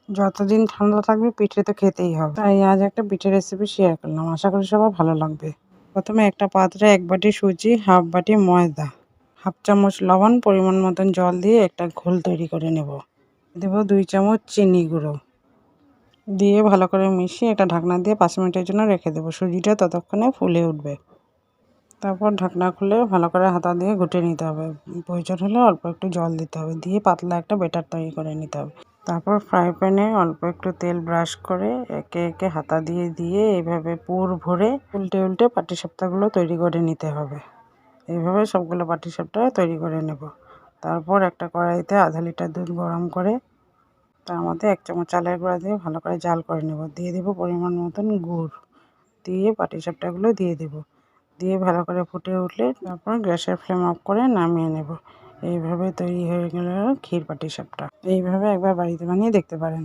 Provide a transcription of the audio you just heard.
যতদিন ঠান্ডা থাকবে পিঠে তো খেতেই হবে, তাই আজ একটা পিঠের রেসিপি শেয়ার করলাম। আশা করি সবার ভালো লাগবে। প্রথমে একটা পাত্রে 1 বাটি সুজি, হাফ বাটি ময়দা, হাফ চামচ লবণ, পরিমাণ মতন জল দিয়ে একটা ঘোল তৈরি করে নেব। দেব 2 চামচ চিনি গুঁড়ো দিয়ে ভালো করে মিশিয়ে একটা ঢাকনা দিয়ে 5 মিনিটের জন্য রেখে দেবো। সুজিটা ততক্ষণে ফুলে উঠবে। তারপর ঢাকনা খুলে ভালো করে হাতা দিয়ে ঘুটে নিতে হবে। প্রয়োজন হলে অল্প একটু জল দিতে হবে, দিয়ে পাতলা একটা ব্যাটার তৈরি করে নিতে হবে। তারপর ফ্রাই প্যানে অল্প একটু তেল ব্রাশ করে একে একে হাতা দিয়ে দিয়ে এইভাবে পুর ভরে উল্টে উল্টে পাটিসাপটাগুলো তৈরি করে নিতে হবে। এইভাবে সবগুলো পাটিসাপটা তৈরি করে নেব। তারপর একটা কড়াইতে আধা লিটার দুধ গরম করে তার মধ্যে 1 চামচ চালের গুঁড়া দিয়ে ভালো করে জাল করে নেব। দিয়ে দেব পরিমাণ মতন গুড়, দিয়ে পাটিসাপটাগুলো দিয়ে দেব। দিয়ে ভালো করে ফুটে উঠলে তারপর গ্যাসের ফ্লেম অফ করে নামিয়ে নেব। এইভাবে তৈরি হয়ে গেল ক্ষীর পাটিসাপটা। এইভাবে একবার বাড়িতে বানিয়ে দেখতে পারেন।